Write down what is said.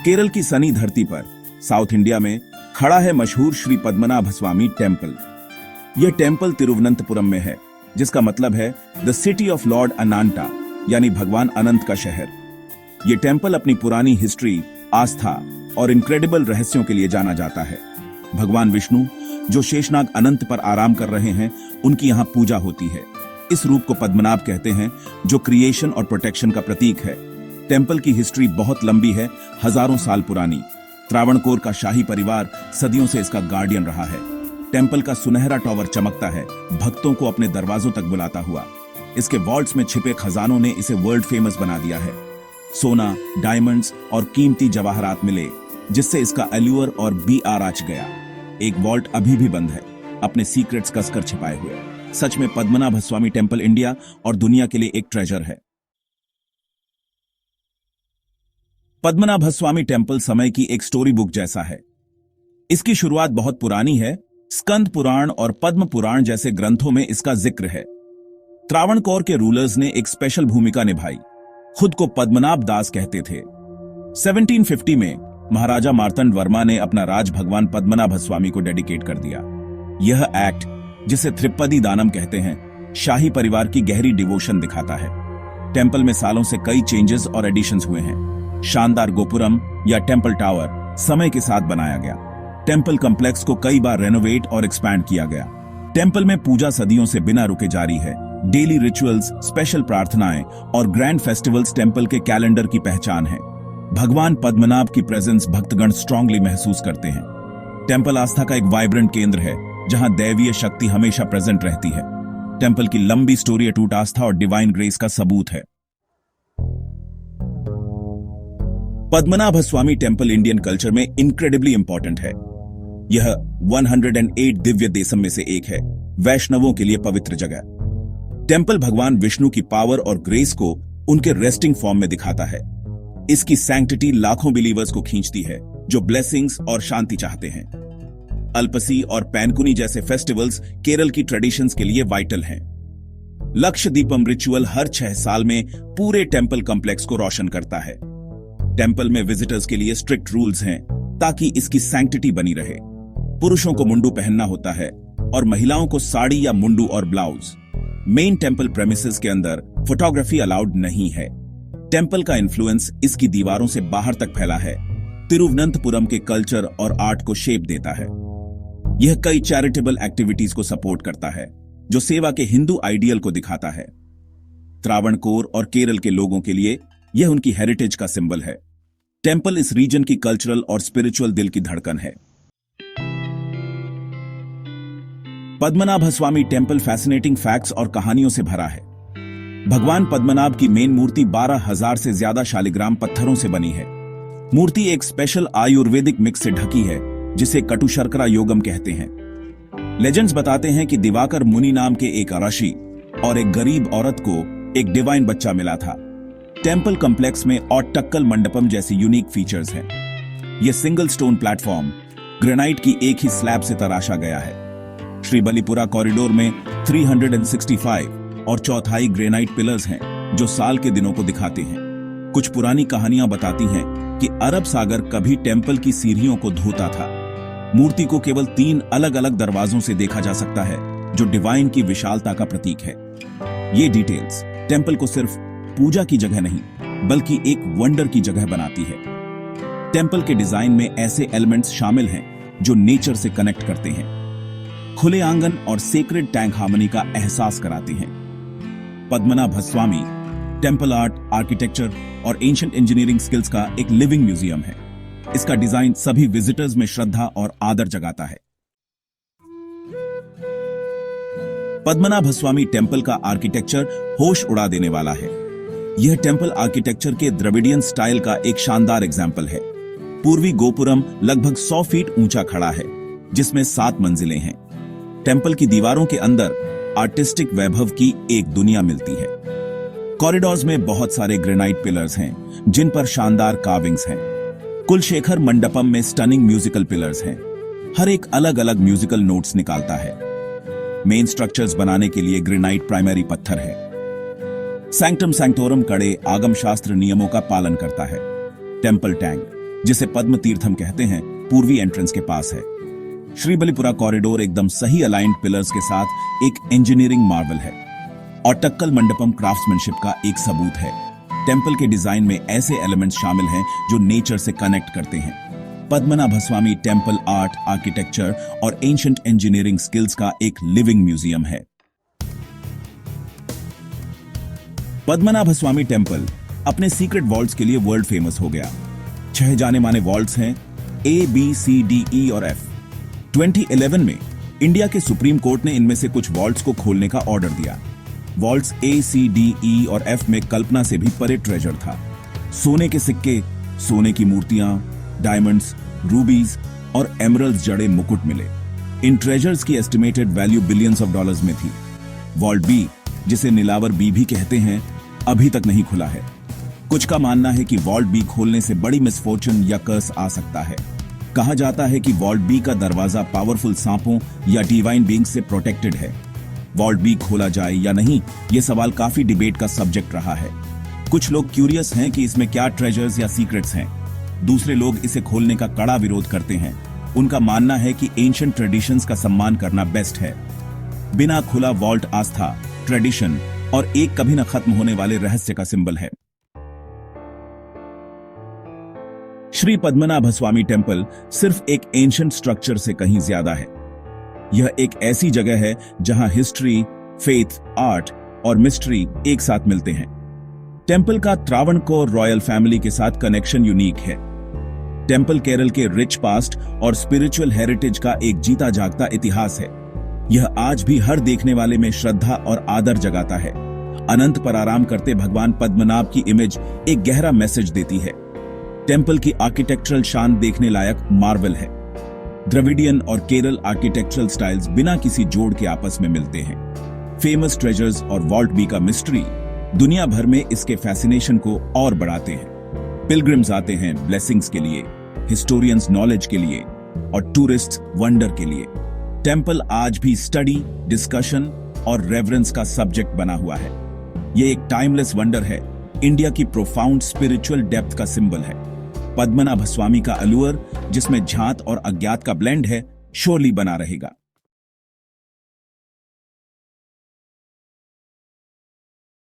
केरल की सनी धरती पर साउथ इंडिया में खड़ा है मशहूर श्री पद्मनाभ स्वामी टेम्पल। यह टेम्पल तिरुवनंतपुरम में है, जिसका मतलब है द सिटी ऑफ लॉर्ड अनंता, यानी भगवान अनंत का शहर। यह टेम्पल अपनी पुरानी हिस्ट्री, आस्था और इनक्रेडिबल रहस्यों के लिए जाना जाता है। भगवान विष्णु जो शेषनाग अनंत पर आराम कर रहे हैं, उनकी यहाँ पूजा होती है। इस रूप को पद्मनाभ कहते हैं, जो क्रिएशन और प्रोटेक्शन का प्रतीक है। टेम्पल की हिस्ट्री बहुत लंबी है, हजारों साल पुरानी। त्रावणकोर का शाही परिवार सदियों से इसका गार्डियन रहा है। टेम्पल का सुनहरा टॉवर चमकता है, भक्तों को अपने दरवाजों तक बुलाता हुआ। इसके वॉल्ट्स में छिपे खजानों ने इसे वर्ल्ड फेमस बना दिया है। सोना, डायमंड्स और कीमती जवाहरात मिले, जिससे इसका एल्यूर और बीआर आच गया। एक वॉल्ट अभी भी बंद है, अपने सीक्रेट्स कसकर छिपाए हुए। सच में पद्मनाभ स्वामी टेम्पल इंडिया और दुनिया के लिए एक ट्रेजर है। पद्मनाभ स्वामी टेम्पल समय की एक स्टोरी बुक जैसा है। इसकी शुरुआत बहुत पुरानी है। स्कंद पुराण और पद्म पुराण जैसे ग्रंथों में इसका जिक्र है। त्रावणकोर के रूलर्स ने एक स्पेशल भूमिका निभाई, खुद को पद्मनाभ दास कहते थे। 1750 में महाराजा मार्तंड वर्मा ने अपना राज भगवान पद्मनाभ स्वामी को डेडिकेट कर दिया। यह एक्ट, जिसे त्रिपदी दानम कहते हैं, शाही परिवार की गहरी डिवोशन दिखाता है। टेम्पल में सालों से कई चेंजेस और एडिशंस हुए हैं। शानदार गोपुरम या टेम्पल टावर समय के साथ बनाया गया। टेम्पल कॉम्प्लेक्स को कई बार रेनोवेट और एक्सपैंड किया गया। टेम्पल में पूजा सदियों से बिना रुके जारी है। डेली रिचुअल्स, स्पेशल प्रार्थनाएं और ग्रैंड फेस्टिवल्स टेम्पल के कैलेंडर की पहचान है। भगवान पद्मनाभ की प्रेजेंस भक्तगण स्ट्रांगली महसूस करते हैं। टेम्पल आस्था का एक वाइब्रेंट केंद्र है, जहां दैवीय शक्ति हमेशा प्रेजेंट रहती है। टेम्पल की लंबी स्टोरी अटूट आस्था और डिवाइन ग्रेस का सबूत है। पद्मनाभ स्वामी टेम्पल इंडियन कल्चर में इनक्रेडिबली इंपॉर्टेंट है। यह 108 दिव्य देशम में से एक है, वैष्णवों के लिए पवित्र जगह। टेम्पल भगवान विष्णु की पावर और ग्रेस को उनके रेस्टिंग फॉर्म में दिखाता है। इसकी सैंक्टिटी लाखों बिलीवर्स को खींचती है, जो ब्लेसिंग्स और शांति चाहते हैं। अल्पसी और पैनकुनी जैसे फेस्टिवल्स केरल की ट्रेडिशंस के लिए वाइटल हैं। लक्षदीपम रिचुअल हर 6 साल में पूरे टेम्पल कॉम्प्लेक्स को रोशन करता है। टेम्पल में विजिटर्स के लिए स्ट्रिक्ट रूल्स हैं, ताकि इसकी सैंक्टिटी बनी रहे। पुरुषों को मुंडू पहनना होता है और महिलाओं को साड़ी या मुंडू और ब्लाउज। मेन टेम्पल प्रेमिसेस के अंदर फोटोग्राफी अलाउड नहीं है। टेम्पल का इन्फ्लुएंस इसकी दीवारों से बाहर तक फैला है। तिरुवनंतपुरम के कल्चर और आर्ट को शेप देता है। यह कई चैरिटेबल एक्टिविटीज को सपोर्ट करता है, जो सेवा के हिंदू आइडियल को दिखाता है। त्रावणकोर और केरल के लोगों के लिए यह उनकी हेरिटेज का सिंबल है। टेम्पल इस रीजन की कल्चरल और स्पिरिचुअल दिल की धड़कन है। पद्मनाभ स्वामी टेम्पल फैसिनेटिंग फैक्ट्स और कहानियों से भरा है। भगवान पद्मनाभ की मेन मूर्ति 12,000 से ज्यादा शालिग्राम पत्थरों से बनी है। मूर्ति एक स्पेशल आयुर्वेदिक मिक्स से ढकी है, जिसे कटु शर्करा योगम कहते हैं। लेजेंड्स बताते हैं कि दिवाकर मुनि नाम के एक ऋषि और एक गरीब औरत को एक डिवाइन बच्चा मिला था। टेम्पल कॉम्प्लेक्स में ऑटक्कल मंडपम जैसे यूनिक फीचर्स हैं। यह सिंगल स्टोन प्लेटफॉर्म ग्रेनाइट की एक ही स्लैब से तराशा गया है। श्री बलिपुरा कॉरिडोर में 365 और चौथाई ग्रेनाइट पिलर्स हैं, जो साल के दिनों को दिखाते हैं। कुछ पुरानी कहानियां बताती हैं कि अरब सागर कभी टेम्पल की सीढ़ियों को धोता था। मूर्ति को केवल 3 अलग अलग दरवाजों से देखा जा सकता है, जो डिवाइन की विशालता का प्रतीक है। ये डिटेल्स टेम्पल को सिर्फ पूजा की जगह नहीं, बल्कि एक वंडर की जगह बनाती है। टेम्पल के डिजाइन में ऐसे एलिमेंट्स शामिल हैं जो नेचर से कनेक्ट करते हैं, खुले आंगन और सेक्रेड टैंक हार्मनी का एहसास कराते हैं। पद्मनाभ स्वामी टेम्पल आर्ट, आर्किटेक्चर और एंशिएंट इंजीनियरिंग स्किल्स का एक लिविंग म्यूजियम है। इसका डिजाइन सभी विजिटर्स में श्रद्धा और आदर जगाता है। पद्मनाभ स्वामी टेम्पल का आर्किटेक्चर होश उड़ा देने वाला है। यह टेम्पल आर्किटेक्चर के द्रविडियन स्टाइल का एक शानदार एग्जाम्पल है। पूर्वी गोपुरम लगभग 100 फीट ऊंचा खड़ा है, जिसमें 7 मंजिलें हैं। टेम्पल की दीवारों के अंदर आर्टिस्टिक वैभव की एक दुनिया मिलती है। कॉरिडोर्स में बहुत सारे ग्रेनाइट पिलर्स हैं, जिन पर शानदार कार्विंग्स हैं। कुलशेखर मंडपम में स्टनिंग म्यूजिकल पिलर्स हैं। हर एक अलग अलग म्यूजिकल नोट्स निकालता है। मेन स्ट्रक्चर्स बनाने के लिए ग्रेनाइट प्राइमरी पत्थर है। सैंक्टम सैंक्टोरम कड़े आगम शास्त्र नियमों का पालन करता है। टेम्पल टैंक जिसे पद्म तीर्थम कहते हैं, पूर्वी एंट्रेंस के पास है। श्रीबलीपुरा कॉरिडोर एकदम सही अलाइंड पिलर्स के साथ एक इंजीनियरिंग मार्वल है और टक्कल मंडपम क्राफ्ट्समैनशिप का एक सबूत है। टेंपल के डिजाइन में ऐसे एलिमेंट्स शामिल हैं जो नेचर से कनेक्ट करते हैं। पद्मनाभस्वामी टेंपल आर्ट, आर्किटेक्चर और एंशिएंट इंजीनियरिंग स्किल्स का एक लिविंग म्यूजियम है। पद्मनाभस्वामी टेंपल अपने सीक्रेट वॉल्ट्स के लिए वर्ल्ड फेमस हो गया। 6 जाने माने वॉल्ट्स हैं, A, B, C, D, E और F। 2011 में इंडिया के सुप्रीम कोर्ट ने इनमें से कुछ वॉल्ट्स को खोलने का ऑर्डर दिया। Vaults A, C, D, E और F में कल्पना से भी परे ट्रेजर था। सोने के सिक्के, सोने की मूर्तियां, डायमंड्स, रूबीज और एमरल्ड्स जड़े मुकुट मिले। इन ट्रेजर्स की estimated value billions of dollars में थी। वॉल्ट B, जिसे नीलावर B भी कहते हैं, अभी तक नहीं खुला है। कुछ का मानना है कि वॉल्ट B खोलने से बड़ी मिसफॉर्चून या कर्स आ सकता है। कहा जाता है कि वॉल्ट B का दरवाजा पावरफुल सांपों या डिवाइन बीइंग्स से प्रोटेक्टेड है। वॉल्ट B खोला जाए या नहीं, यह सवाल काफी डिबेट का सब्जेक्ट रहा है। कुछ लोग क्यूरियस हैं कि इसमें क्या ट्रेजर्स या सीक्रेट्स हैं। दूसरे लोग इसे खोलने का कड़ा विरोध करते हैं। उनका मानना है कि एंशिएंट ट्रेडिशंस का सम्मान करना बेस्ट है। बिना खुला वॉल्ट आस्था, ट्रेडिशन और एक कभी न खत्म होने वाले रहस्य का सिंबल है। श्री पद्मनाभस्वामी टेंपल सिर्फ एक एंशिएंट स्ट्रक्चर से कहीं ज्यादा है। यह एक ऐसी जगह है जहां हिस्ट्री, फेथ, आर्ट और मिस्ट्री एक साथ मिलते हैं। टेंपल का त्रावणकोर रॉयल फैमिली के साथ कनेक्शन यूनिक है। टेंपल केरल के रिच पास्ट और स्पिरिचुअल हेरिटेज का एक जीता जागता इतिहास है। यह आज भी हर देखने वाले में श्रद्धा और आदर जगाता है। अनंत पर आराम करते भगवान पद्मनाभ की इमेज एक गहरा मैसेज देती है। टेंपल की आर्किटेक्चरल शान देखने लायक मार्वल है। द्रविडियन और केरल आर्किटेक्चरल स्टाइल्स बिना किसी जोड़ के आपस में मिलते हैं। फेमस ट्रेजर्स और वॉल्ट B का मिस्ट्री दुनिया भर में इसके फैसिनेशन को और बढ़ाते हैं। पिलग्रिम्स आते हैं ब्लेसिंग्स के लिए, हिस्टोरियंस नॉलेज के लिए और टूरिस्ट वंडर के लिए। टेंपल आज भी स्टडी, डिस्कशन और रेवरेंस का सब्जेक्ट बना हुआ है। यह एक टाइमलेस वंडर है, इंडिया की प्रोफाउंड स्पिरिचुअल डेप्थ का सिंबल है। पद्मनाभस्वामी का अलुअर, जिसमें झात और अज्ञात का ब्लेंड है, श्योरली बना रहेगा।